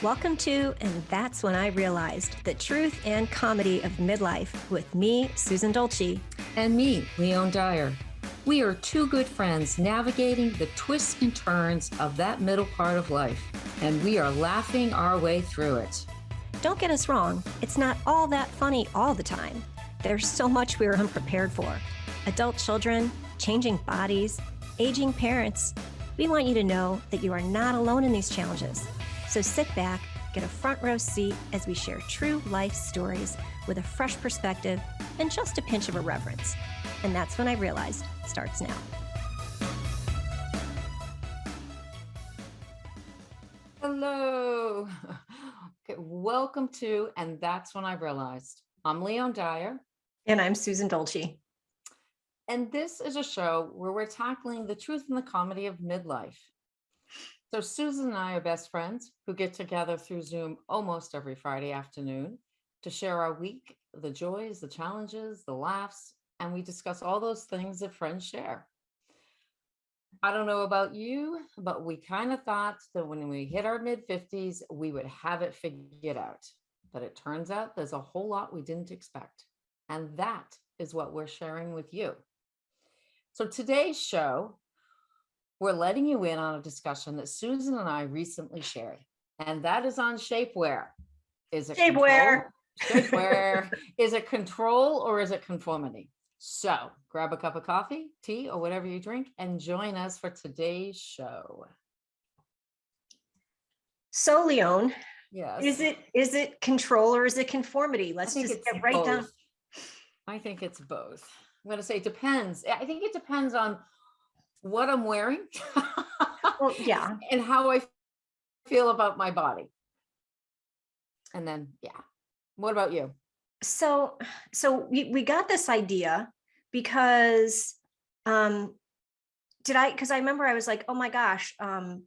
Welcome to And That's When I Realized, the truth and comedy of midlife with me, Susan Dolci. And me, Leone Dyer. We are two good friends navigating the twists and turns of that middle part of life, and we are laughing our way through it. Don't get us wrong, it's not all that funny all the time. There's so much we are unprepared for. Adult children, changing bodies, aging parents. We want you to know that you are not alone in these challenges. So sit back, get a front row seat as we share true life stories with a fresh perspective and just a pinch of irreverence. And That's When I Realized starts now. Hello. Okay, welcome to And That's When I Realized. I'm Leone Dyer. And I'm Susan Dolci. And this is a show where we're tackling the truth and the comedy of midlife. So Susan and I are best friends who get together through Zoom almost every Friday afternoon to share our week, the joys, the challenges, the laughs, and we discuss all those things that friends share. I don't know about you, but we kind of thought that when we hit our mid-50s, we would have it figured out. But it turns out there's a whole lot we didn't expect. And that is what we're sharing with you. So today's show, we're letting you in on a discussion that Susan and I recently shared, and that is on shapewear. Is it Shapewear? Shapewear. Is it control or is it conformity? So grab a cup of coffee, tea, or whatever you drink and join us for today's show. So Leone, yes, is it control or is it conformity? Let's just get right both. down. I think it's both. I'm going to say it depends. I think it depends on what I'm wearing. Well, yeah. And how I feel about my body. And then, yeah. What about you? So we got this idea because because I remember I was like, oh my gosh, Lizzo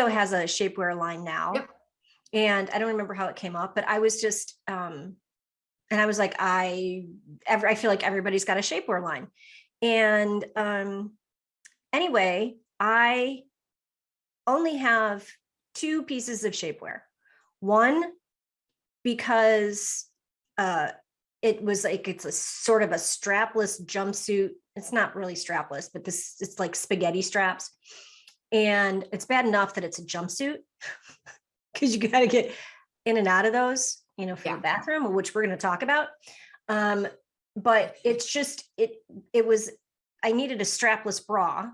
has a shapewear line now. Yep. And I don't remember how it came up, but I was just and I was like, I feel like everybody's got a shapewear line. And anyway, I only have two pieces of shapewear. One, because it was like, it's a sort of a strapless jumpsuit. It's not really strapless, but it's like spaghetti straps. And it's bad enough that it's a jumpsuit because you got to get in and out of those, for the bathroom, which we're going to talk about. But it's just, I needed a strapless bra.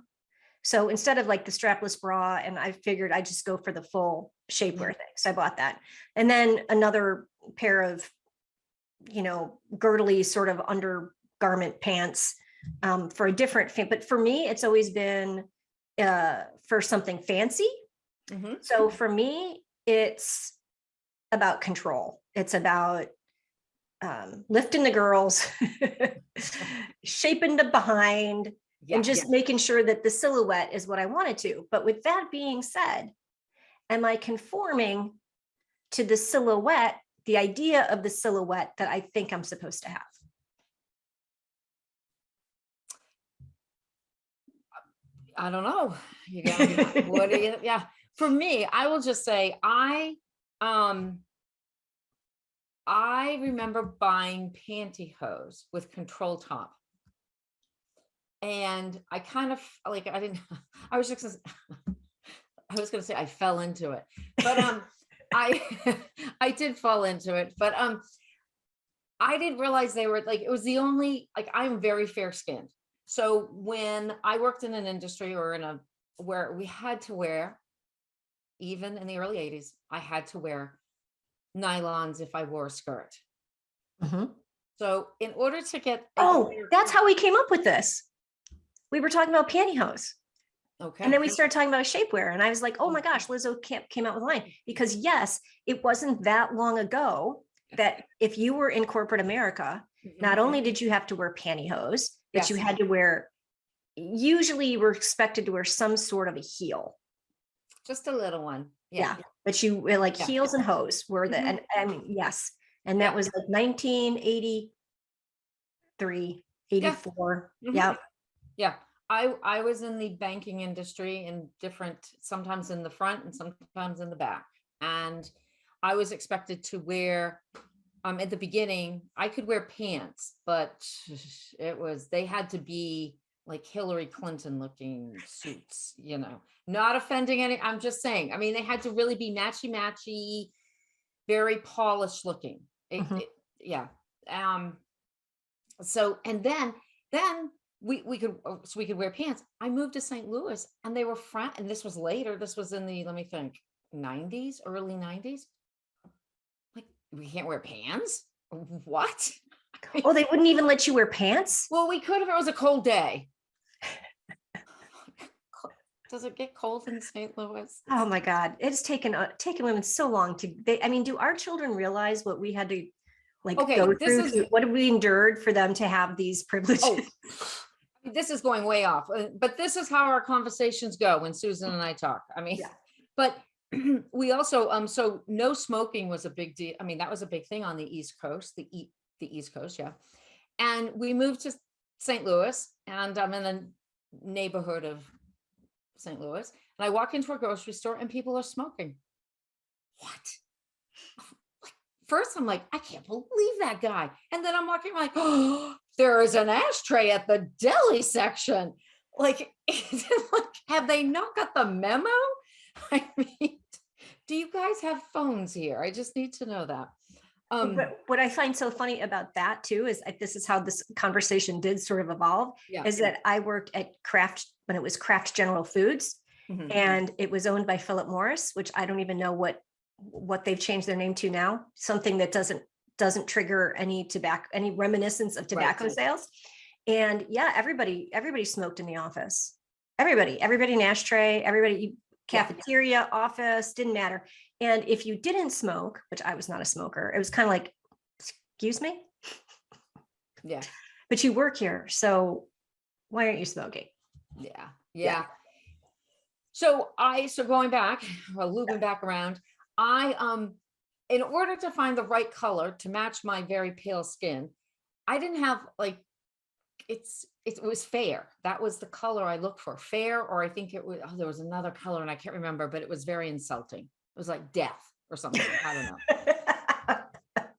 So instead of like the strapless bra, and I figured I'd just go for the full shapewear thing. So I bought that. And then another pair of, girdly sort of undergarment pants for a different fan. But for me, it's always been for something fancy. Mm-hmm. So for me, it's about control. It's about lifting the girls, shaping the behind, and just making sure that the silhouette is what I wanted to. But with that being said, am I conforming to the silhouette, the idea of the silhouette that I think I'm supposed to have? I don't know. You got what do you? Yeah. For me, I will just say I remember buying pantyhose with control top. And I kind of like, I was going to say I fell into it, but I did fall into it, but I didn't realize they were like, it was the only, like, I'm very fair skinned. So when I worked in an industry or where we had to wear, even in the early 80s, I had to wear nylons if I wore a skirt. Mm-hmm. So in order to get that's how we came up with this. We were talking about pantyhose. Okay. And then we started talking about shapewear. And I was like, oh my gosh, Lizzo came out with a line. Because yes, it wasn't that long ago that if you were in corporate America, not only did you have to wear pantyhose, but you had to wear, usually you were expected to wear some sort of a heel. Just a little one. Yeah. But you were like heels and hose were the, and yes. And that was like 1983, 84. Mm-hmm. Yeah. Yeah. I was in the banking industry in different, sometimes in the front and sometimes in the back. And I was expected to wear, at the beginning, I could wear pants, but they had to be like Hillary Clinton looking suits, not offending any, I'm just saying, I mean, they had to really be matchy, very polished looking. Mhm. Yeah. So, and then we could, so we could wear pants. I moved to St. Louis and they were front, and this was later. This was in the, let me think, 90s, early 90s. Like, we can't wear pants? What? Oh, they wouldn't even let you wear pants? Well, we could if it was a cold day. Does it get cold in St. Louis? Oh my God. It's taken women so long do our children realize what we had to Okay, go this through? is- What we endured for them to have these privileges? Oh, this is going way off, but this is how our conversations go when Susan and I talk. I mean, Yeah. but we also, so no smoking was a big deal. I mean, that was a big thing on the East Coast, the East Coast. Yeah. And we moved to St. Louis, and I'm in the neighborhood of St. Louis, and I walk into a grocery store and people are smoking. What? First, I'm like, I can't believe that guy. And then I'm walking like, oh, there is an ashtray at the deli section. Like, have they not got the memo? I mean, do you guys have phones here? I just need to know that. But what I find so funny about that too is this is how this conversation did sort of evolve. Yeah. Is that I worked at Kraft when it was Kraft General Foods, and it was owned by Philip Morris, which I don't even know what they've changed their name to now. Something that doesn't trigger any reminiscence of tobacco sales. And yeah, everybody smoked in the office. Everybody in ashtray, cafeteria, office, didn't matter. And if you didn't smoke, which I was not a smoker, it was kind of like, excuse me? Yeah. But you work here, so why aren't you smoking? Yeah. So going back, well, looping back around, in order to find the right color to match my very pale skin, I didn't have it was fair. That was the color I looked for, fair, or I think it was, there was another color and I can't remember, but it was very insulting. It was like death or something. I don't know.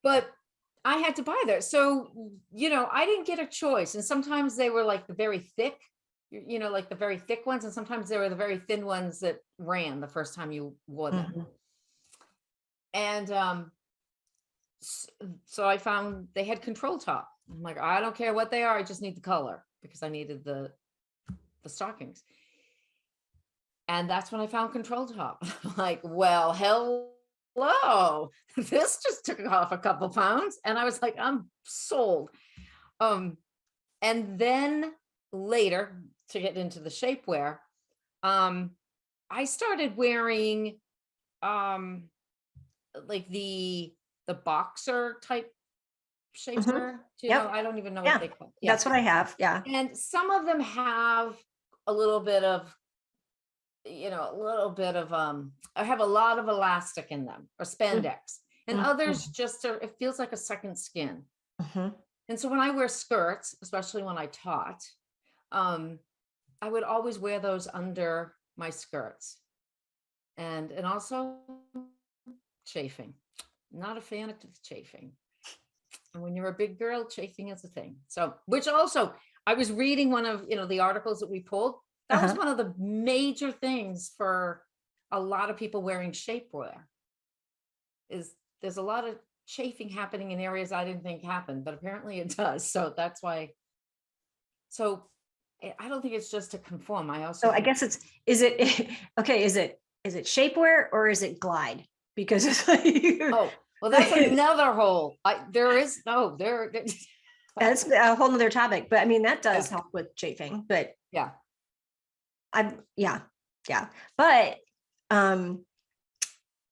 But I had to buy that. So, I didn't get a choice. And sometimes they were like the very thick, like the very thick ones. And sometimes they were the very thin ones that ran the first time you wore them. And so I found they had control top. I'm like, I don't care what they are. I just need the color, because I needed the stockings. And that's when I found control top. I'm like, well, hello, this just took off a couple pounds. And I was like, I'm sold. And then later, to get into the shapewear, I started wearing like the boxer type shapewear. I don't even know what they call it. That's what I have. Yeah. And some of them have a little bit of, I have a lot of elastic in them, or spandex, and others just it feels like a second skin. And so when I wear skirts, especially when I taught, I would always wear those under my skirts. And also chafing. Not a fan of chafing. And when you're a big girl, chafing is a thing. So, which also, I was reading one of, the articles that we pulled. That was one of the major things for a lot of people wearing shapewear, is there's a lot of chafing happening in areas I didn't think happened, but apparently it does. So that's why. So I don't think it's just to conform. I also. So I guess is it shapewear or is it glide? Because it's like, oh, well, that's another whole. That's a whole nother topic, but I mean, that does help with chafing, but yeah. But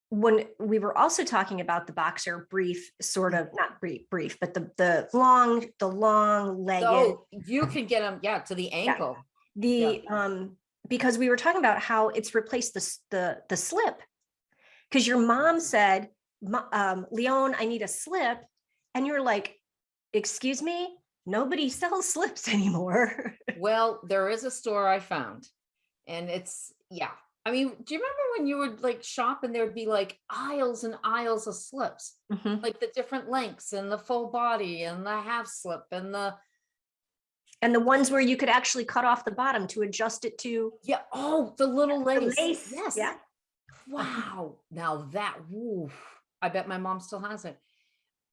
when we were also talking about the boxer brief, sort of not brief, but the long legged. Oh, you can get them, to the ankle. Because we were talking about how it's replaced the slip. Because your mom said, Leone, I need a slip. And you're like, excuse me, nobody sells slips anymore. Well, there is a store I found, and it's, yeah. I mean, do you remember when you would like shop and there'd be like aisles and aisles of slips, Mhm. like the different lengths and the full body and the half slip and the, And the ones where you could actually cut off the bottom to adjust it to yeah, oh, the little the lace. lace. Yes. Yeah. Wow. Now that, woo, I bet my mom still has it.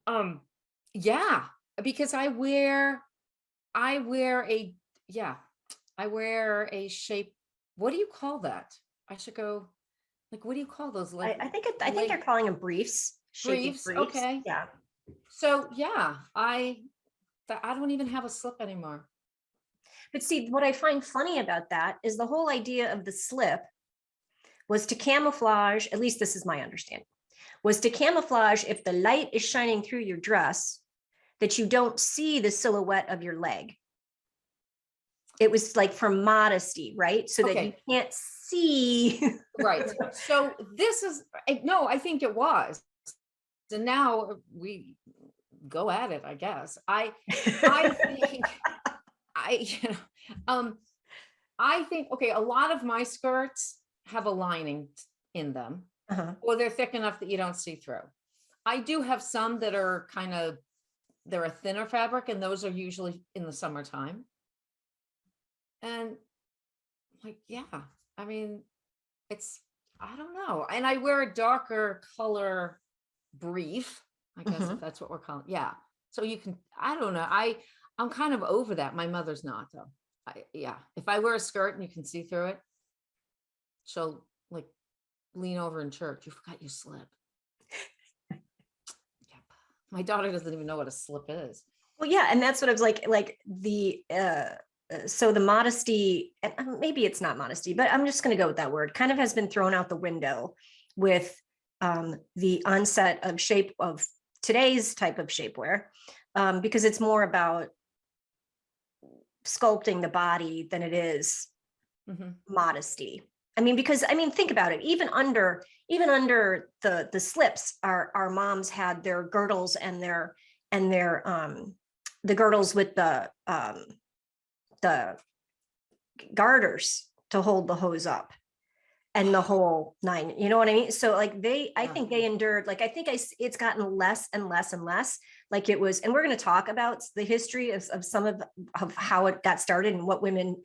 Um, yeah, because I wear a, yeah, I wear a shape. What do you call that? I should go, like, what do you call those? Like I think they're leg calling them briefs, shaping briefs. briefs. Okay. Yeah. So yeah, I don't even have a slip anymore. But see, what I find funny about that is the whole idea of the slip was to camouflage, at least this is my understanding, was to camouflage if the light is shining through your dress, that you don't see the silhouette of your leg. It was like for modesty, right? So that you Okay. can't see. Right. So this is, no, I think it was. So now we go at it, I guess. I think you know, I think, okay, a lot of my skirts have a lining in them, Uh-huh. or they're thick enough that you don't see through. I do have some that are they're a thinner fabric, and those are usually in the summertime. And like, yeah, I mean, it's, I don't know. And I wear a darker color brief, I guess, if Mhm. that's what we're calling. Yeah. So you can, I don't know. I'm kind of over that. My mother's not though. Yeah. If I wear a skirt and you can see through it, she'll like lean over in church. You forgot your slip. Yep. My daughter doesn't even know what a slip is. Well, yeah, and that's what I was like the so the modesty, and maybe it's not modesty, but I'm just going to go with that word, kind of has been thrown out the window with the onset of shape of today's type of shapewear, because it's more about sculpting the body than it is Mhm. modesty. I mean, because I mean, think about it. Even under the slips, our moms had their girdles and their the girdles with the garters to hold the hose up and the whole nine. You know what I mean? So like I Yeah. think they endured. Like I think it's gotten less and less and less. Like it was, and we're going to talk about the history of some of how it got started and what women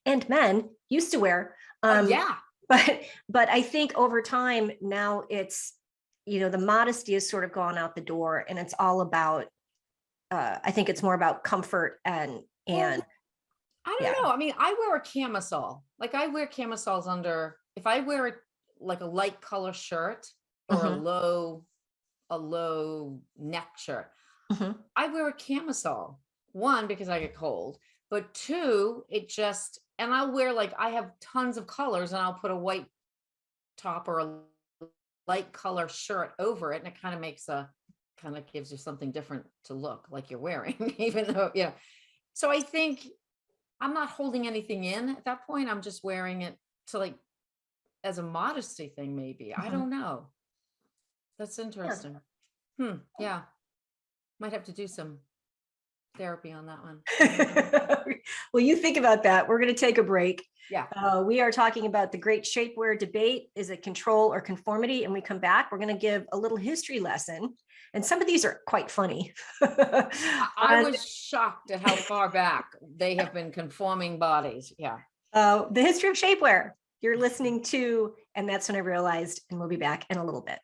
and men used to wear. Yeah. But I think over time now it's, the modesty has sort of gone out the door, and it's all about I think it's more about comfort and Well, I yeah. don't know. I mean, I wear a camisole. Like I wear camisoles under, if I wear it like a light color shirt or Mhm, a low neck shirt, mhm. I wear a camisole. One, because I get cold, but two, and I'll wear, like, I have tons of colors and I'll put a white top or a light color shirt over it. And it kind of gives you something different to look like you're wearing, even though, yeah. So I think I'm not holding anything in at that point. I'm just wearing it to like, as a modesty thing, maybe. I Mhm. don't know. That's Yeah. interesting. Yeah. Might have to do some therapy on that one. Well, you think about that. We're going to take a break. Yeah. We are talking about the great shapewear debate. Is it control or conformity? And we come back, we're going to give a little history lesson. And some of these are quite funny. I On was shocked at how far back they have been conforming bodies. Yeah. the history of shapewear. You're listening to, and that's when I realized, and we'll be back in a little bit.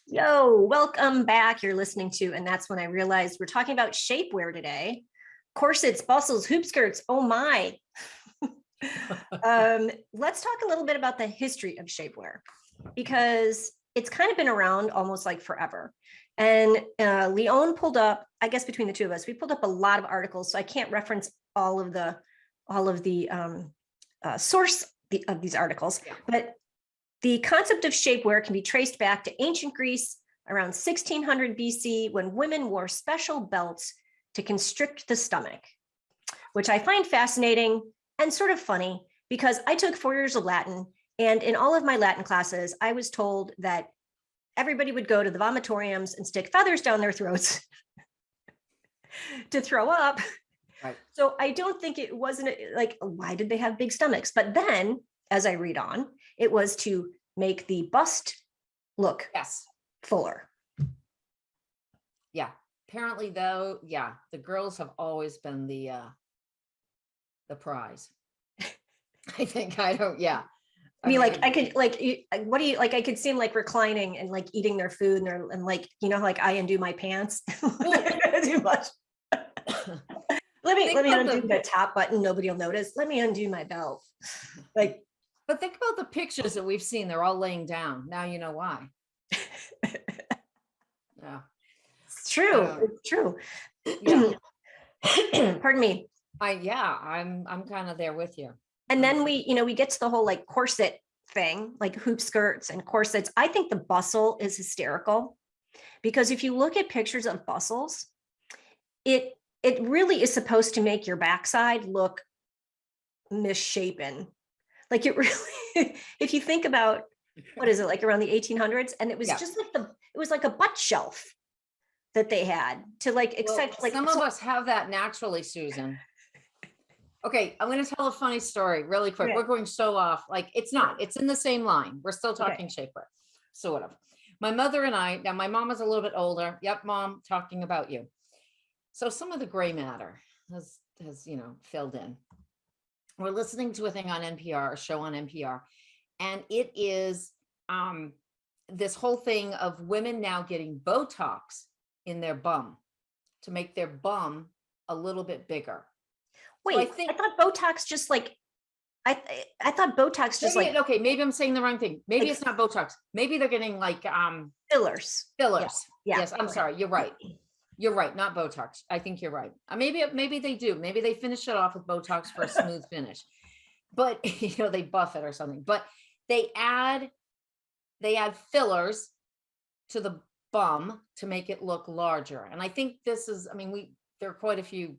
Yo, welcome back. You're listening to, and that's when I realized we're talking about shapewear today. Corsets, bustles, hoop skirts. Oh my. Let's talk a little bit about the history of shapewear, because it's kind of been around almost like forever. And Leone pulled up, I guess between the two of us, we pulled up a lot of articles, so I can't reference all of the source of these articles, Yeah. but the concept of shapewear can be traced back to ancient Greece around 1600 BC, when women wore special belts to constrict the stomach, which I find fascinating and sort of funny, because I took 4 years of Latin, And in all of my Latin classes, I was told that everybody would go to the vomitoriums and stick feathers down their throats to throw up. Right. So I don't think it wasn't like, why did they have big stomachs? But then as I read on, it was to make the bust look Yes. fuller. Yeah. Apparently though, yeah, the girls have always been the prize. I think yeah. I mean, like I could what do you like? I could see them like reclining and like eating their food and they're and like, you know, like I undo my pants. Too much. Let me undo the top button. Nobody will notice. Let me undo my belt. Like, but think about the pictures that we've seen. They're all laying down. Now you know why. Yeah, it's true. It's true. Yeah. Pardon me. I'm kind of there with you. And then we get to the whole like corset thing, like hoop skirts and corsets. I think the bustle is hysterical because if you look at pictures of bustles, it really is supposed to make your backside look misshapen. Like it really, if you think about what is it like around the 1800s, and it was just like it was like a butt shelf that they had to like accept. Like some of us have that naturally, Susan. Okay, I'm going to tell a funny story really quick. We're going so off. Like it's in the same line. We're still talking shapewear. So whatever. My mother and I, now my mom is a little bit older. Yep, mom, talking about you. So some of the gray matter has filled in. We're listening to a thing on NPR, a show on NPR, and it is this whole thing of women now getting Botox in their bum to make their bum a little bit bigger. Wait, so I thought Botox just like I thought Botox just maybe, like okay, maybe I'm saying the wrong thing. Maybe it's not Botox. Maybe they're getting like fillers. Fillers. Yeah. Yes, I'm sorry. You're right. You're right. Not Botox. I think you're right. Maybe they do. Maybe they finish it off with Botox for a smooth finish. But they buff it or something. But they add fillers to the bum to make it look larger. And I think this is, there are quite a few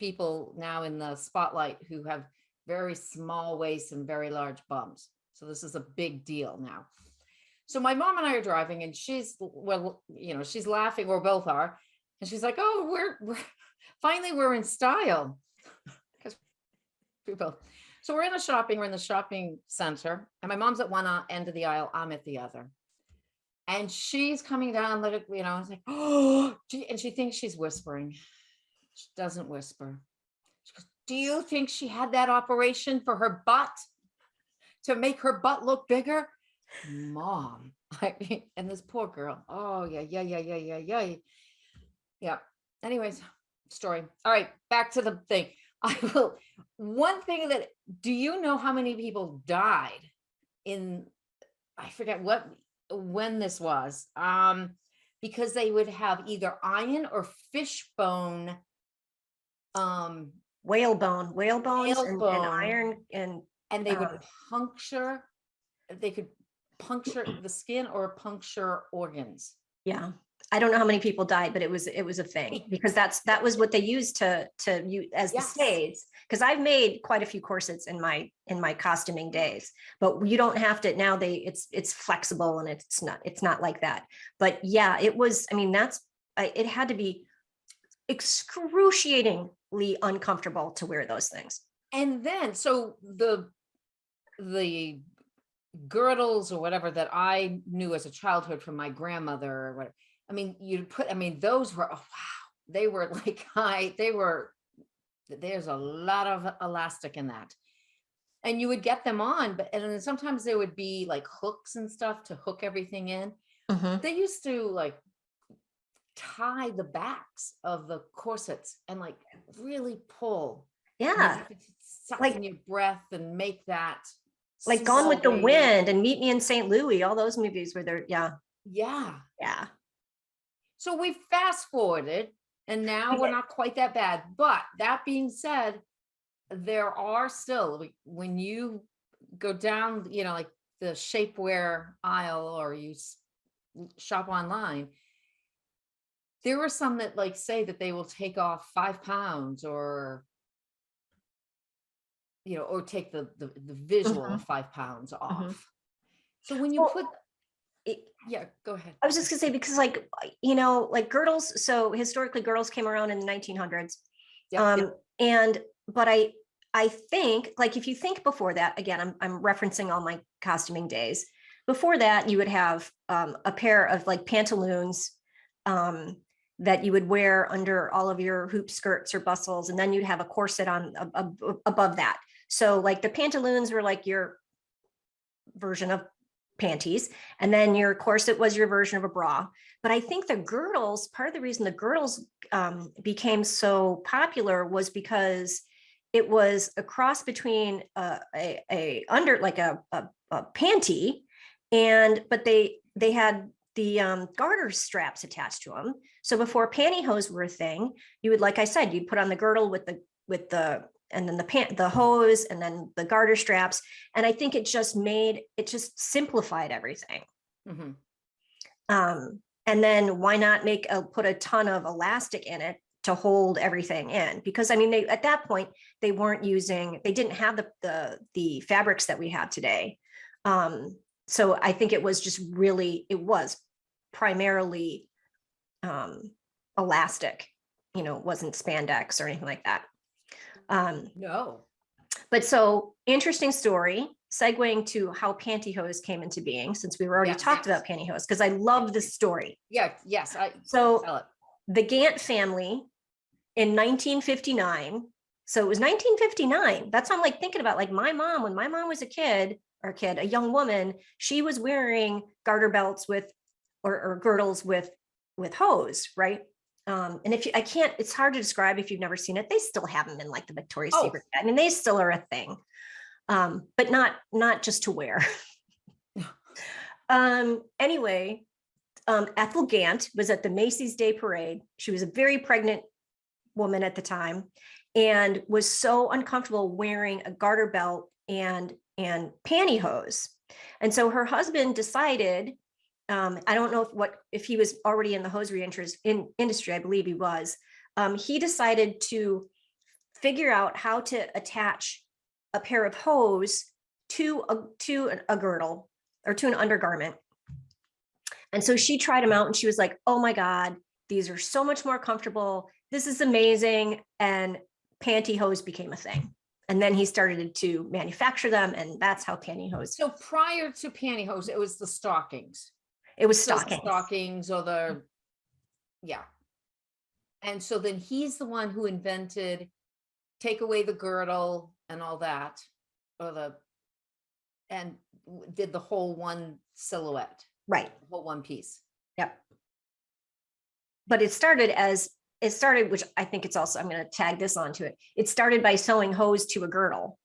people now in the spotlight who have very small waists and very large bums. So this is a big deal now. So my mom and I are driving and she's laughing, or both are. And she's like, oh, we're finally we're in style. Because people. So we're in the shopping center and my mom's at one end of the aisle. I'm at the other. And she's coming down, it's like, oh, and she thinks she's whispering. She doesn't whisper. She goes, do you think she had that operation for her butt to make her butt look bigger? Mom. And this poor girl. Oh, yeah. Yeah. Anyways, story. All right, back to the thing. One thing do you know how many people died I forget when this was, because they would have either iron or fish bone, whale bones and iron and they would they could puncture the skin or puncture organs. Yeah. I don't know how many people died, but it was a thing because that was what they used to use as the stays. Because I've made quite a few corsets in my costuming days, but you don't have to now. It's flexible and it's not like that. But yeah, it was. It had to be excruciatingly uncomfortable to wear those things. And then so the girdles or whatever that I knew as a childhood from my grandmother or whatever. Those were, oh, wow, they were like there's a lot of elastic in that. And you would get them on, and then sometimes there would be like hooks and stuff to hook everything in. Mm-hmm. They used to like tie the backs of the corsets and like really pull. Yeah. You could suck in your breath and make that. Like Gone with the Wind and Meet Me in St. Louis, all those movies where they're, yeah. So we fast forwarded and now we're not quite that bad. But that being said, there are still, when you go down, like the shapewear aisle or you shop online, there are some that like say that they will take off 5 pounds or or take the visual Mhm. of 5 pounds Mhm. off. So when you Well, put, it, yeah, go ahead. I was just gonna say, because like, like girdles, so historically girdles came around in the 1900s. Yep. And, but I think, like, if you think before that, again, I'm referencing all my costuming days. Before that, you would have a pair of like pantaloons that you would wear under all of your hoop skirts or bustles, and then you'd have a corset on above that. So like the pantaloons were like your version of panties, and then your corset was your version of a bra. But I think the girdles, part of the reason the girdles became so popular was because it was a cross between a under like a panty, and but they had the garter straps attached to them. So before pantyhose were a thing, you would, like I said, you'd put on the girdle with the and then the hose and then the garter straps. And I think it just simplified everything. Mm-hmm. And then why not put a ton of elastic in it to hold everything in? Because I mean, at that point they didn't have the fabrics that we have today. So I think it was primarily elastic, it wasn't spandex or anything like that. No. But so interesting story, segueing to how pantyhose came into being, since we were already talked about pantyhose, because I love this story. Yeah. Yes. So the Gantt family in 1959. So it was 1959. That's what I'm like thinking about. Like my mom, when my mom was a young woman, she was wearing garter belts or girdles with hose, right? And it's hard to describe if you've never seen it. They still have them in like the Victoria's Secret. I mean, they still are a thing, but not just to wear. Anyway, Ethel Gantt was at the Macy's Day Parade. She was a very pregnant woman at the time and was so uncomfortable wearing a garter belt and pantyhose. And so her husband decided, I don't know if he was already in the hosiery industry. I believe he was. He decided to figure out how to attach a pair of hose to a girdle or to an undergarment. And so she tried them out and she was like, oh my God, these are so much more comfortable. This is amazing. And pantyhose became a thing. And then he started to manufacture them, and that's how pantyhose. So prior to pantyhose, it was the stockings. It was stockings. Stockings or yeah. And so then he's the one who invented take away the girdle and all that, and did the whole one silhouette. Right. The whole one piece. Yep. But it started, which I think it's also, I'm going to tag this onto it. It started by sewing hose to a girdle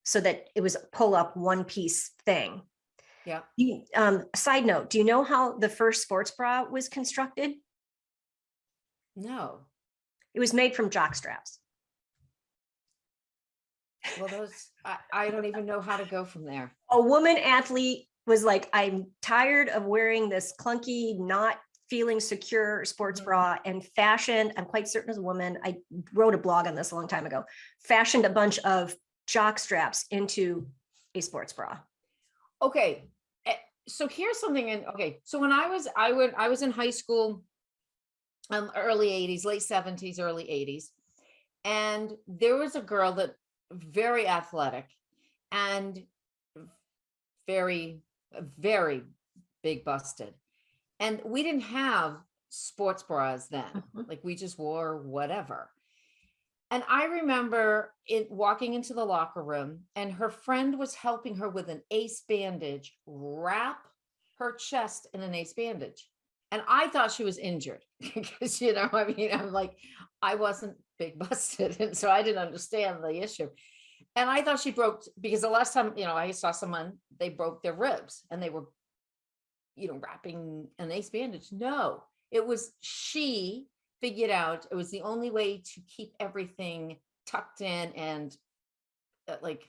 so that it was a pull up one piece thing. Yeah. Side note, do you know how the first sports bra was constructed? No. It was made from jock straps. Well, I don't even know how to go from there. A woman athlete was like, I'm tired of wearing this clunky, not feeling secure sports bra, and fashioned, I'm quite certain as a woman, I wrote a blog on this a long time ago, fashioned a bunch of jock straps into a sports bra. Okay. So here's something so when I was in high school, early 80s, late 70s, early 80s. And there was a girl that very athletic and very, very big busted. And we didn't have sports bras then. Like we just wore whatever. And I remember walking into the locker room, and her friend was helping her with an ace bandage, wrap her chest in an ace bandage. And I thought she was injured because, I'm like, I wasn't big busted. And so I didn't understand the issue. And I thought she broke, because the last time, I saw someone, they broke their ribs and they were, wrapping an ace bandage. No, she figured out it was the only way to keep everything tucked in and like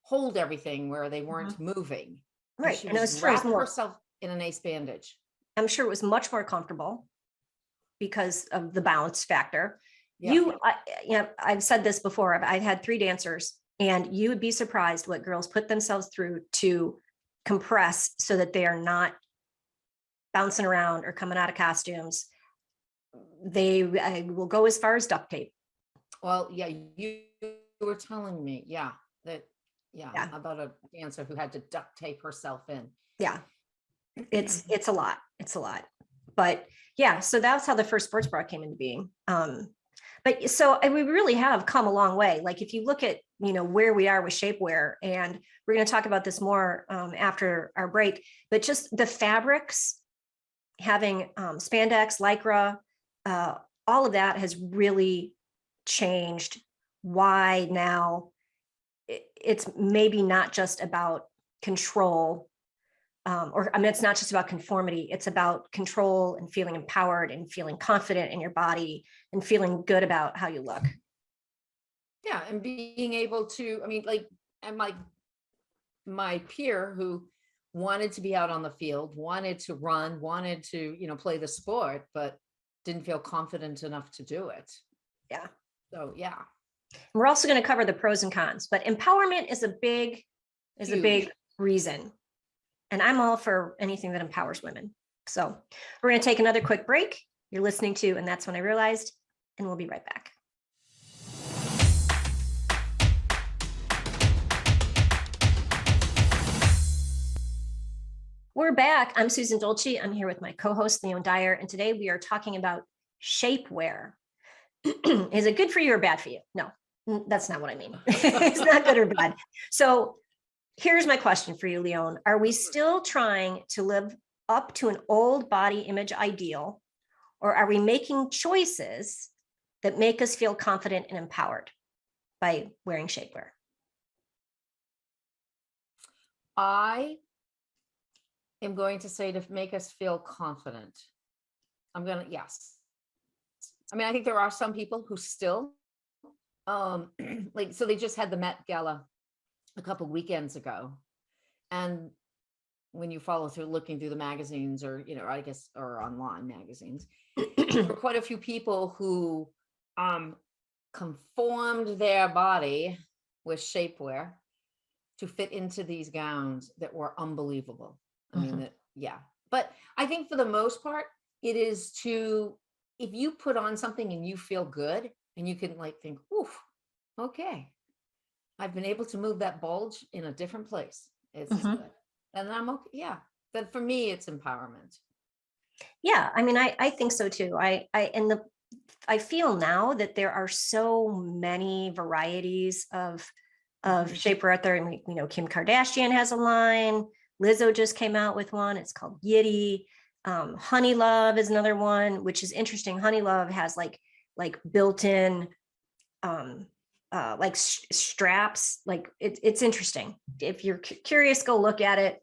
hold everything where they weren't moving. Right. She was wrapping herself in an ace bandage. I'm sure it was much more comfortable because of the balance factor. I've said this before. I've had 3 dancers, and you would be surprised what girls put themselves through to compress so that they are not bouncing around or coming out of costumes. They will go as far as duct tape. Well, yeah, you were telling me, that Yeah. about a dancer who had to duct tape herself in. Yeah, it's a lot. It's a lot. But yeah, so that's how the first sports bra came into being. But so we really have come a long way. Like if you look at, where we are with shapewear, and we're going to talk about this more after our break, but just the fabrics, having spandex, lycra, all of that has really changed why now it's maybe not just about control, it's not just about conformity. It's about control and feeling empowered and feeling confident in your body and feeling good about how you look. Yeah, and being able to, and my peer who wanted to be out on the field, wanted to run, wanted to, play the sport, but didn't feel confident enough to do it. Yeah. So yeah. We're also going to cover the pros and cons, but empowerment is a big reason. And I'm all for anything that empowers women. So we're going to take another quick break. You're listening to And That's When I Realized, and we'll be right back. We're back. I'm Susan Dolci. I'm here with my co-host, Leone Dyer, and today we are talking about shapewear. Is it good for you or bad for you? No, that's not what I mean. It's not good or bad. So here's my question for you, Leone. Are we still trying to live up to an old body image ideal, or are we making choices that make us feel confident and empowered by wearing shapewear? I am going to say to make us feel confident. Yes. I think there are some people who still, so they just had the Met Gala a couple weekends ago. And when you follow through, looking through the magazines or, or online magazines, there were quite a few people who conformed their body with shapewear to fit into these gowns that were unbelievable. But I think for the most part, it is if you put on something and you feel good and you can think, oof, okay, I've been able to move that bulge in a different place. It's good. And I'm okay. Yeah. But for me, it's empowerment. Yeah. I think so too. I feel now that there are so many varieties of shapewear out there. And Kim Kardashian has a line. Lizzo just came out with one. It's called Yitty. Honey Love is another one, which is interesting. Honey Love has like built-in straps. It's interesting. If you're curious, go look at it.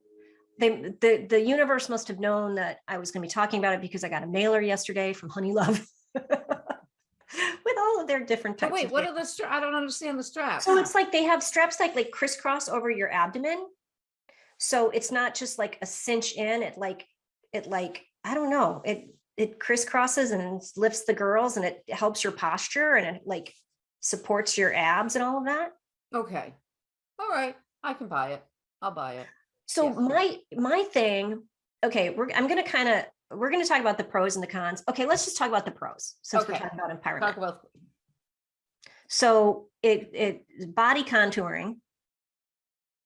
The universe must have known that I was going to be talking about it, because I got a mailer yesterday from Honey Love with all of their different types. Wait, what are the straps? I don't understand the straps. So it's they have straps like crisscross over your abdomen. So it's not just like a cinch in. It I don't know. It crisscrosses and lifts the girls, and it helps your posture, and it supports your abs and all of that. Okay. All right. I can buy it. I'll buy it. So my thing, okay, we're going to talk about the pros and the cons. Okay, let's just talk about the pros, since we're talking about empowerment. So it body contouring,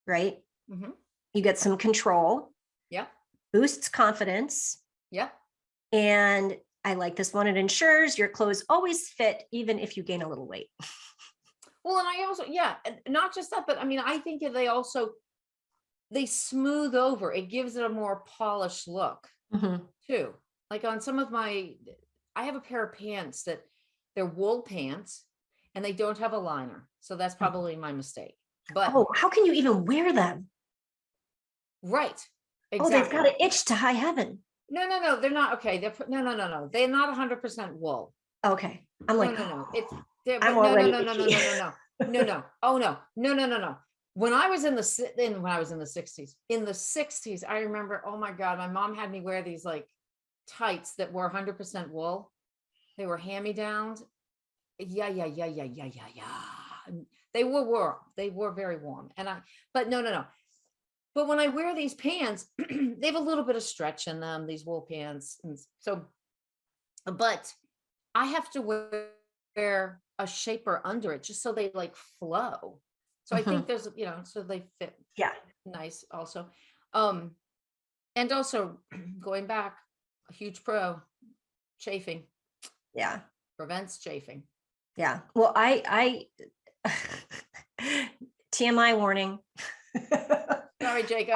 right? Mm-hmm. You get some control. Yeah. Boosts confidence. Yeah. And I like this one. It ensures your clothes always fit, even if you gain a little weight. Well, and I also, not just that, but I think they smooth over. It gives it a more polished look too. Like on some of I have a pair of pants that they're wool pants and they don't have a liner. So that's probably my mistake. But how can you even wear them? Right. Exactly. Oh, they've got to itch to high heaven. No, they're not. Okay. No. They're not 100% wool. Okay. I'm like, no. No. Oh, no. When I was in the 60s, I remember, oh my God, my mom had me wear these tights that were 100% wool. They were hand-me-downs. Yeah. They were warm. They were very warm. But no. But when I wear these pants, they have a little bit of stretch in them, these wool pants. And so, but I have to wear a shaper under it just so they like flow. So I think there's, so they fit Yeah. nice also. And also going back, a huge pro, chafing. Yeah. Prevents chafing. Yeah. Well, I TMI warning. Sorry, Jacob.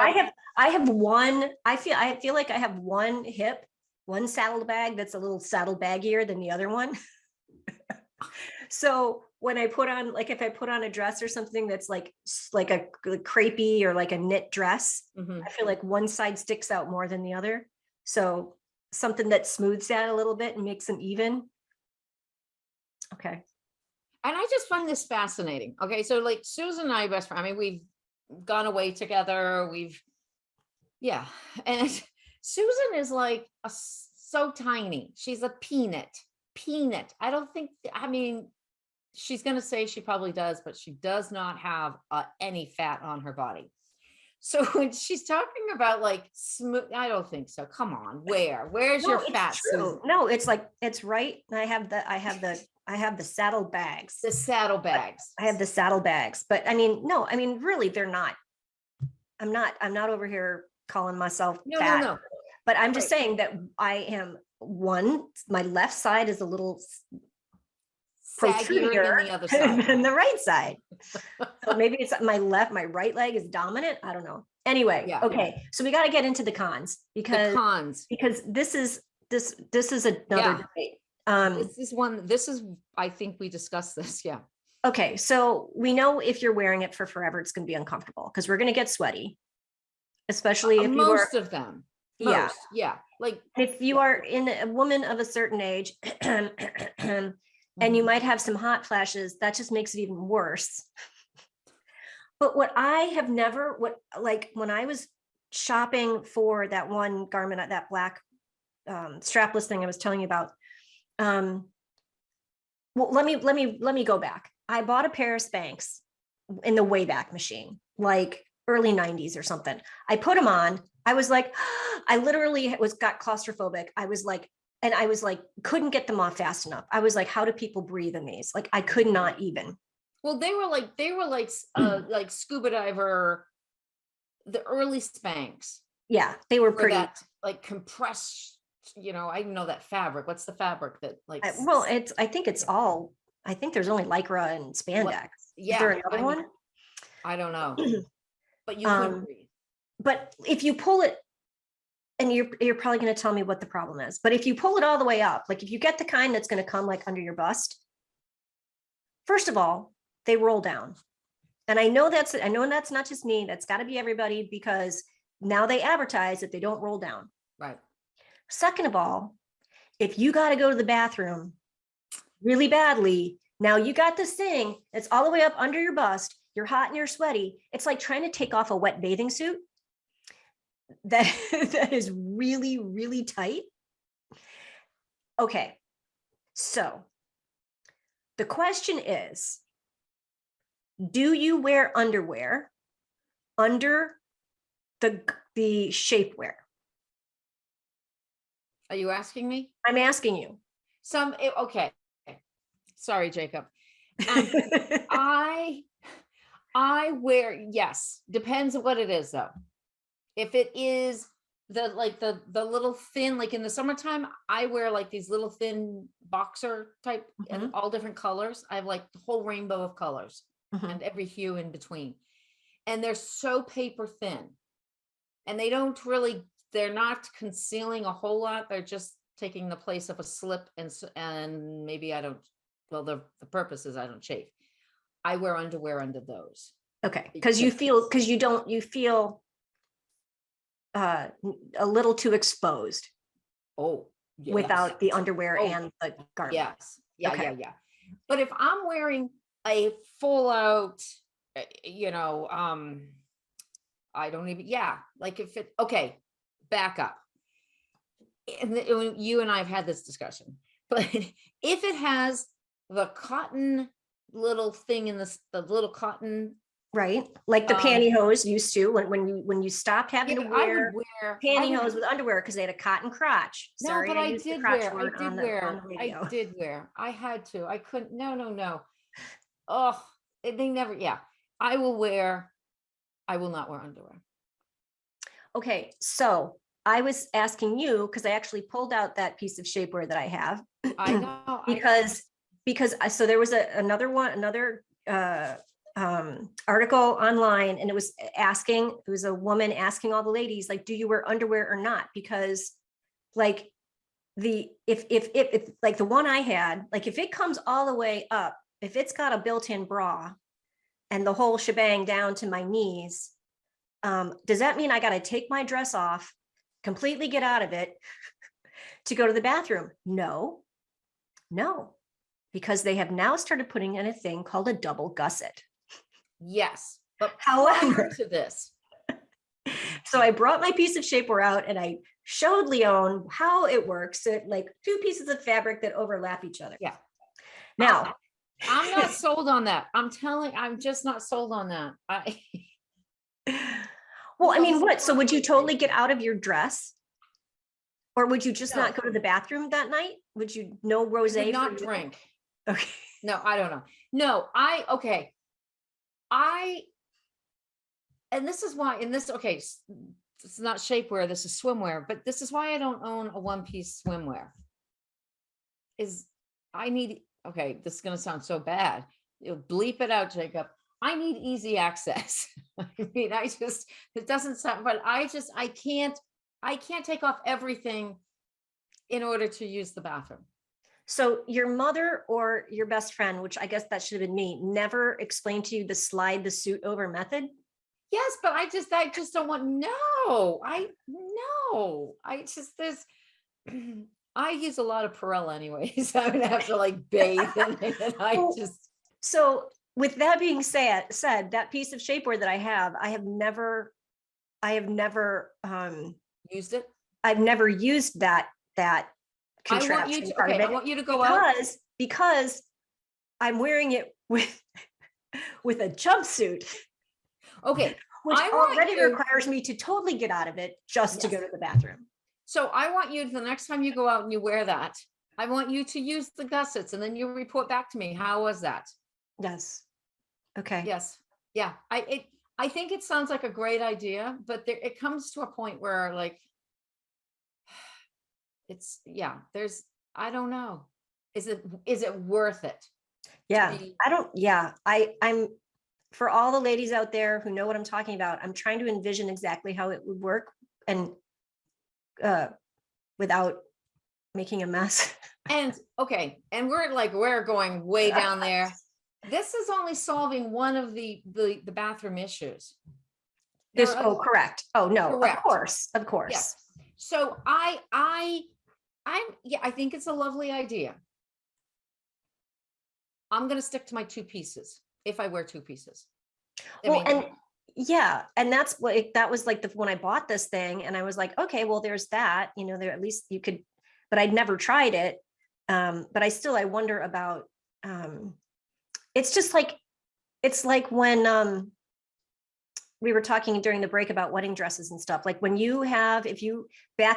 I have one, I feel like I have one saddlebag that's a little saddle baggier than the other one. So when I put on, like, if I put on a dress or something that's like a crepey or like a knit dress, I feel like one side sticks out more than the other. So something that smooths that a little bit and makes them even. Okay. And I just find this fascinating. Okay. So like Susan and I are best friends. I mean, we've gone away together. Yeah. And Susan is like so tiny. She's a peanut. I don't think, I mean, she's going to say she probably does, but she does not have any fat on her body. So when she's talking about like smooth, I don't think so. Come on, where's your fat? Susan? No, it's like, it's right. I have the saddle bags. The saddlebags. I have the saddlebags, but I mean, no, I mean, really, they're not. I'm not over here calling myself fat. No. But I'm just saying that I am my left side is a little saggier than the other side. than the right side. So maybe it's my right leg is dominant. I don't know. Anyway, yeah. Okay. So we got to get into the cons because this is another debate. This is, I think we discussed this. Yeah. Okay. So we know if you're wearing it for forever, it's going to be uncomfortable because we're going to get sweaty, especially if most of them. Yeah. Yeah. Like if you are a woman of a certain age and you might have some hot flashes, that just makes it even worse. But what I have never, when I was shopping for that one garment, that black strapless thing I was telling you about, well, let me go back. I bought a pair of Spanx in the Wayback Machine, like early 90s or something. I put them on. I was like, I literally got claustrophobic. I was like, couldn't get them off fast enough. I was like, how do people breathe in these? Like, I could not even. Well, they were like scuba diver, the early Spanx. Yeah, they were pretty. That, like compressed, I know that fabric. What's the fabric that like? Well, I think there's only Lycra and spandex. Yeah. Is there another one? I don't know. But you couldn't breathe. But if you pull it, and you're probably going to tell me what the problem is, but if you pull it all the way up, like if you get the kind that's going to come like under your bust, first of all, they roll down. And I know that's not just me. That's got to be everybody because now they advertise that they don't roll down. Right. Second of all, if you got to go to the bathroom really badly, now you got this thing that's all the way up under your bust. You're hot and you're sweaty. It's like trying to take off a wet bathing suit that is really, really tight. Okay. So the question is, do you wear underwear under the shapewear? Are you asking me? I'm asking you. Okay. Sorry, Jacob. I wear, yes, depends on what it is though. If it is the little thin, like in the summertime, I wear like these little thin boxer type and all different colors. I have like the whole rainbow of colors and every hue in between. And they're so paper thin and they're not concealing a whole lot. They're just taking the place of a slip and maybe the purpose is I don't chafe. I wear underwear under those. Okay. Because you feel a little too exposed. Oh, yes. Without the underwear and the garment. Yes. Yeah. Okay. Yeah. But if I'm wearing a full out, I don't even, like if it, okay, back up. And you and I have had this discussion, but if it has the cotton little thing in the little cotton. Right? Like the pantyhose used to when you stopped having to I wear would wear pantyhose with underwear because they had a cotton crotch. no, Sorry, but I I used the did crotch wear. word on the radio. I did wear. I had to. I couldn't. No, no, no. Oh, they never. Yeah, I will wear. I will not wear underwear. Okay, so I was asking you because I actually pulled out that piece of shapewear that I have I know. because so there was another article online, and it was a woman asking all the ladies, like, do you wear underwear or not? Because like if like the one I had, like if it comes all the way up, if it's got a built-in bra and the whole shebang down to my knees, does that mean I got to take my dress off, completely get out of it to go to the bathroom? No, because they have now started putting in a thing called a double gusset. Yes, but However, prior to this, so I brought my piece of shapewear out and I showed Leone how it works. So like two pieces of fabric that overlap each other. yeah. Now, I'm not sold on that. I'm just not sold on that. well, I mean, what? So would you totally get out of your dress? Or would you just not go to the bathroom that night? Would you no rosé? Would not drink. Okay. No, I don't know. No, okay. And this is why, okay, it's not shapewear, this is swimwear, but this is why I don't own a one-piece swimwear. Okay, this is going to sound so bad. You'll bleep it out, Jacob. I need easy access. I mean, it doesn't sound, but I can't take off everything in order to use the bathroom. So your mother or your best friend, which I guess that should have been me, never explained to you the slide the suit over method? Yes, but I just don't want, I use a lot of Perel anyways. I would have to like bathe in it. And so with that being said, that piece of shapewear that I have never used it. I've never used that contraption. I want you to go out because I'm wearing it with a jumpsuit. Okay. Which already requires me to totally get out of it just to go to the bathroom. So I want you, the next time you go out and you wear that, I want you to use the gussets and then you report back to me. How was that? Yes. Okay. Yes. Yeah. I think it sounds like a great idea, but it comes to a point where like, I don't know. Is it worth it? Yeah. I'm for all the ladies out there who know what I'm talking about, I'm trying to envision exactly how it would work and without making a mess. And okay, and we're going way down there. This is only solving one of the bathroom issues. Correct. Oh no, correct. Of course. Yes. So I think it's a lovely idea. I'm going to stick to my two pieces if I wear two pieces. And that's what that was like when I bought this thing, and I was like, okay, well, there's that, there at least you could, but I'd never tried it. But I wonder about, it's just like, it's like when we were talking during the break about wedding dresses and stuff, like when back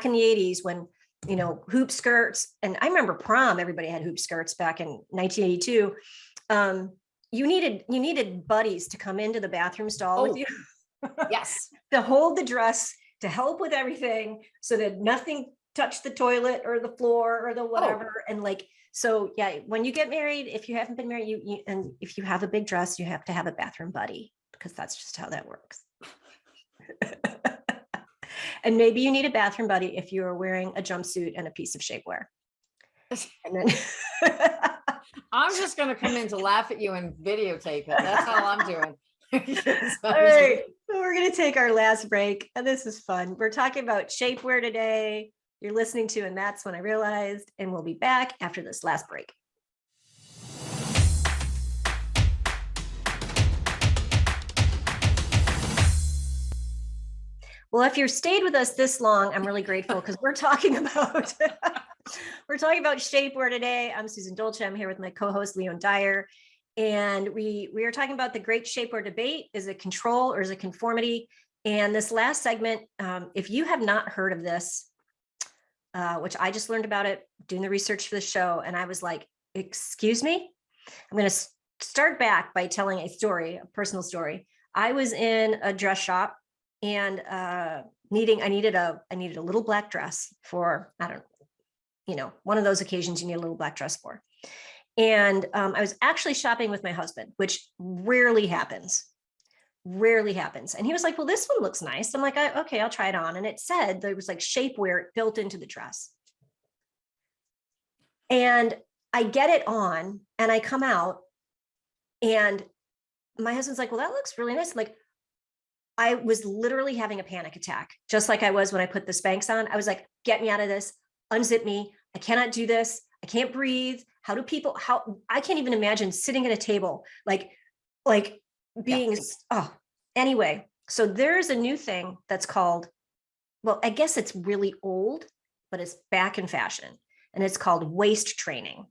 in the 80s, when, hoop skirts, and I remember prom, everybody had hoop skirts back in 1982. You needed buddies to come into the bathroom stall with you. Yes. To hold the dress, to help with everything so that nothing touched the toilet or the floor or the whatever. And like, so yeah, when you get married, if you haven't been married, and if you have a big dress, you have to have a bathroom buddy, because that's just how that works. And maybe you need a bathroom buddy if you're wearing a jumpsuit and a piece of shapewear. And then I'm just going to come in to laugh at you and videotape it. That's all I'm doing. All right, so we're going to take our last break, and this is fun. We're talking about shapewear today. You're listening to And That's When I Realized, and we'll be back after this last break. Well, if you've stayed with us this long, I'm really grateful, because we're talking about We're talking about shapewear today. I'm Susan Dolci. I'm here with my co-host Leone Dyer, and we are talking about the great shapewear debate: is it control or is it conformity? And this last segment, if you have not heard of this, which I just learned about it doing the research for the show, and I was like, "Excuse me." I'm going to start back by telling a story, a personal story. I was in a dress shop and I needed a little black dress for, I don't know, one of those occasions you need a little black dress for. And I was actually shopping with my husband, which rarely happens. Rarely happens. And he was like, well, this one looks nice. I'm like, okay, I'll try it on. And it said there was like shapewear built into the dress. And I get it on and I come out and my husband's like, well, that looks really nice. I'm like, I was literally having a panic attack, just like I was when I put the Spanx on. I was like, get me out of this, unzip me. I cannot do this. I can't breathe. How I can't even imagine sitting at a table, like being, anyway. So there's a new thing that's called, well, I guess it's really old, but it's back in fashion. And it's called waist training.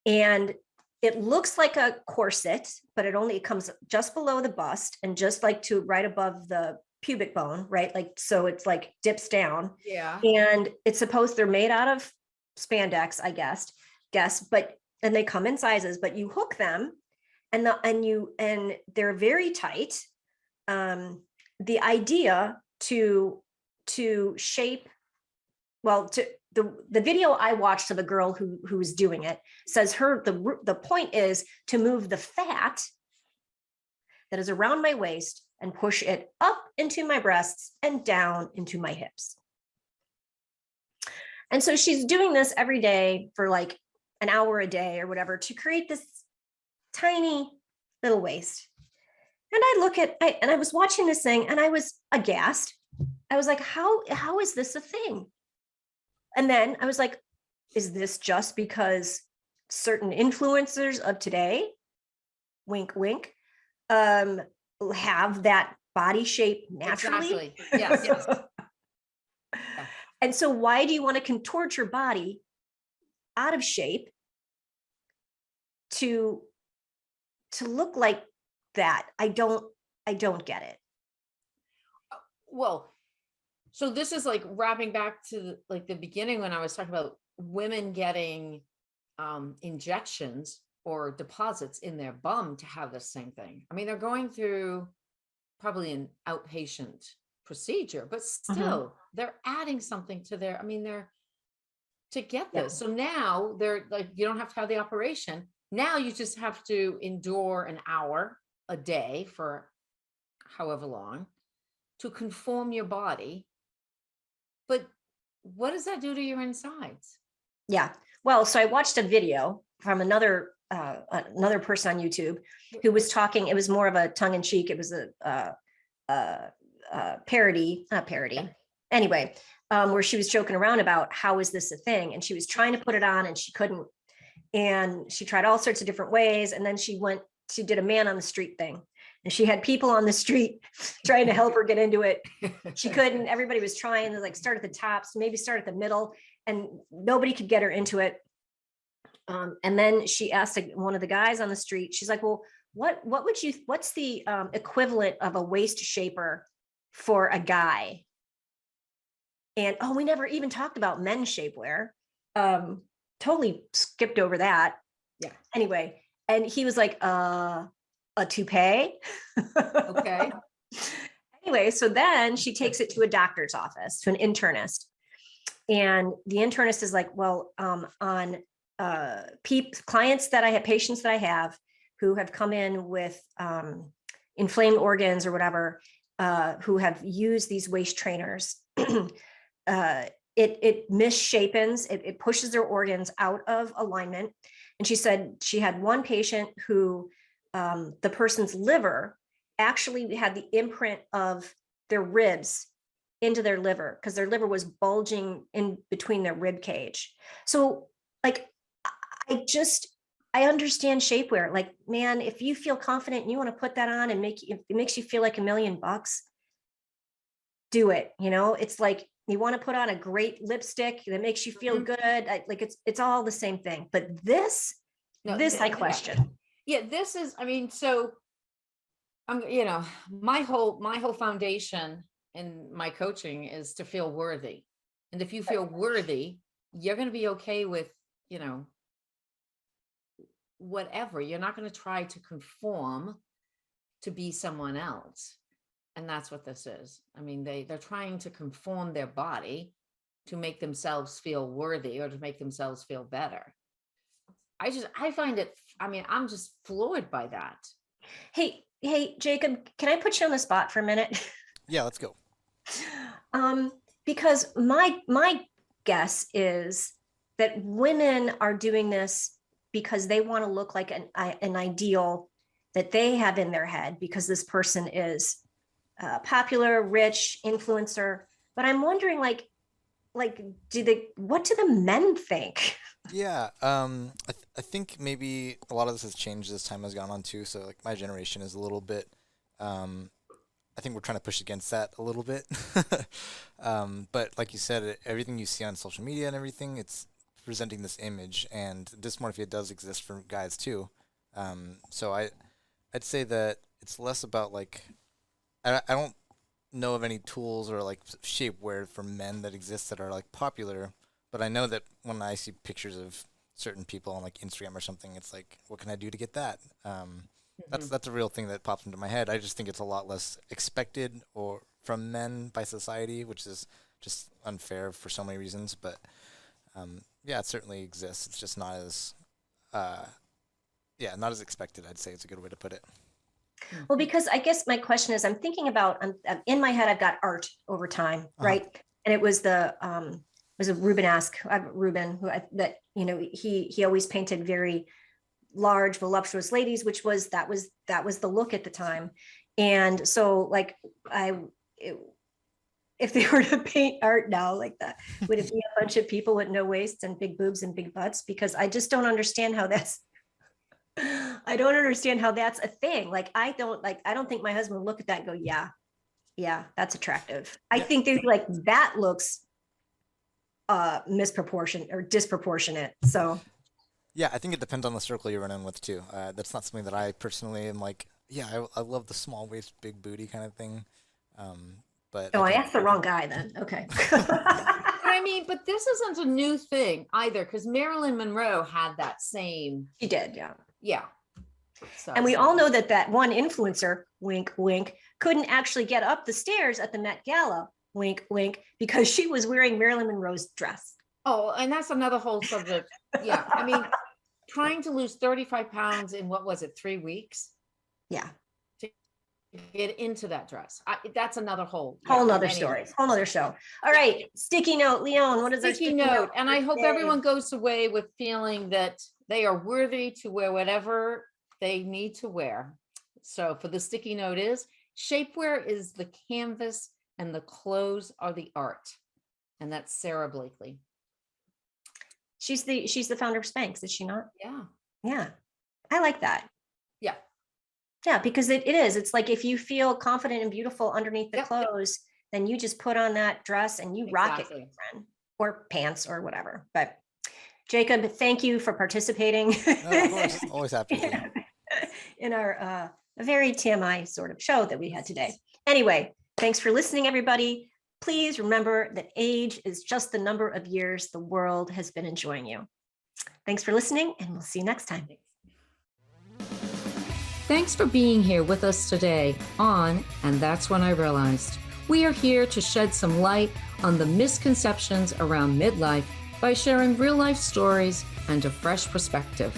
And it looks like a corset, but it comes just below the bust and just like to right above the pubic bone, right? Like, so it's like dips down. Yeah. And they're made out of spandex, I guess, and they come in sizes, but you hook them and they're very tight. The idea to shape, the video I watched of a girl who was doing it says the point is to move the fat that is around my waist and push it up into my breasts and down into my hips. And so she's doing this every day for like an hour a day or whatever to create this tiny little waist. And I was watching this thing and I was aghast. I was like, how is this a thing? And then I was like, is this just because certain influencers of today, wink, wink, have that body shape naturally? Exactly. Yes. Yeah. And so why do you want to contort your body out of shape to look like that? I don't get it. Well, so this is like wrapping back to the beginning when I was talking about women getting injections or deposits in their bum to have the same thing. I mean, they're going through probably an outpatient procedure, but still they're adding something to they're to get this. So now they're like, you don't have to have the operation. Now you just have to endure an hour a day for however long to conform your body. But what does that do to your insides? Yeah. Well, so I watched a video from another person on YouTube who was talking. It was more of a tongue in cheek. It was a parody, not parody. Anyway, where she was joking around about how is this a thing? And she was trying to put it on and she couldn't. And she tried all sorts of different ways. And then she did a man on the street thing. And she had people on the street trying to help her get into it. She couldn't. Everybody was trying to like start at the top, so maybe start at the middle, and nobody could get her into it. And then she asked one of the guys on the street, she's like, well, what's the equivalent of a waist shaper for a guy? And we never even talked about men's shapewear. Totally skipped over that. Yeah. Anyway, and he was like, a toupee. Okay. Anyway, so then she takes it to a doctor's office, to an internist. And the internist is like, well, on clients that I have, patients that I have who have come in with inflamed organs or whatever, who have used these waist trainers, it misshapens, it pushes their organs out of alignment. And she said she had one patient who the person's liver actually had the imprint of their ribs into their liver because their liver was bulging in between their rib cage. So like, I understand shapewear. Like, man, if you feel confident and you want to put that on and it makes you feel like $1 million, do it. It's like, You want to put on a great lipstick that makes you feel good. Like it's all the same thing. But this I question. Yeah, this is, I mean, so I'm, you know, my whole foundation in my coaching is to feel worthy. And if you feel worthy, you're going to be okay with, you know, whatever. You're not going to try to conform to be someone else. And that's what this is. I mean, they're trying to conform their body to make themselves feel worthy or to make themselves feel better. I find it, I mean, I'm just floored by that. Hey, Jacob, can I put you on the spot for a minute? Yeah, let's go. Because my guess is that women are doing this because they want to look like an ideal that they have in their head because this person is popular, rich, influencer. But I'm wondering, like, what do the men think? Yeah, I think maybe a lot of this has changed as time has gone on too. So like my generation is a little bit, I think we're trying to push against that a little bit. But like you said, everything you see on social media and everything, it's presenting this image, and dysmorphia does exist for guys too. So I'd say that it's less about like, I don't know of any tools or like shapewear for men that exist that are like popular, but I know that when I see pictures of certain people on like Instagram or something, it's like, what can I do to get that? That's a real thing that pops into my head. I just think it's a lot less expected or from men by society, which is just unfair for so many reasons. But yeah, it certainly exists. It's just not as not as expected. I'd say it's a good way to put it. Well, because I guess my question is, I'm thinking about, in my head, I've got art over time, right? And it was a Rubenesque, Ruben, that, you know, he always painted very large, voluptuous ladies, which was that was the look at the time. And so like if they were to paint art now like that, would it be a bunch of people with no waists and big boobs and big butts? Because I just don't understand how that's a thing. Like, I don't think my husband would look at that and go, yeah, that's attractive. I think they'd be like, that looks misproportionate or disproportionate. So yeah, I think it depends on the circle you're running with too. That's not something that I personally am like, yeah, I love the small waist, big booty kind of thing. But I asked the wrong guy then. Okay. I mean, but this isn't a new thing either, because Marilyn Monroe had that same. She did, yeah. Yeah. So, and we all know that one influencer, wink, wink, couldn't actually get up the stairs at the Met Gala, wink, wink, because she was wearing Marilyn Monroe's dress. Oh, and that's another whole subject. Yeah. I mean, trying to lose 35 pounds in, what was it, 3 weeks? Yeah. To get into that dress. That's another whole nother story, whole nother show. All right. Sticky note, Leone, what is our sticky note? And I hope everyone goes away with feeling that they are worthy to wear whatever they need to wear. So for the sticky note is, shapewear is the canvas and the clothes are the art. And that's Sarah Blakely. She's the founder of Spanx, is she not? Yeah. Yeah. I like that. Yeah. Yeah, because it is. It's like, if you feel confident and beautiful underneath the clothes, then you just put on that dress and you rock it, friend, or pants or whatever. But Jacob, thank you for participating. Of course, always happy to. In our very TMI sort of show that we had today. Anyway, thanks for listening, everybody. Please remember that age is just the number of years the world has been enjoying you. Thanks for listening, and we'll see you next time. Thanks for being here with us today on And That's When I Realized. We are here to shed some light on the misconceptions around midlife by sharing real-life stories and a fresh perspective.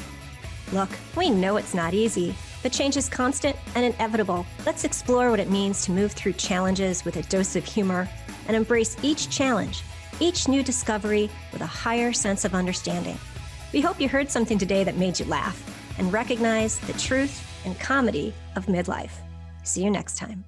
Look, we know it's not easy, but change is constant and inevitable. Let's explore what it means to move through challenges with a dose of humor and embrace each challenge, each new discovery with a higher sense of understanding. We hope you heard something today that made you laugh and recognize the truth and comedy of midlife. See you next time.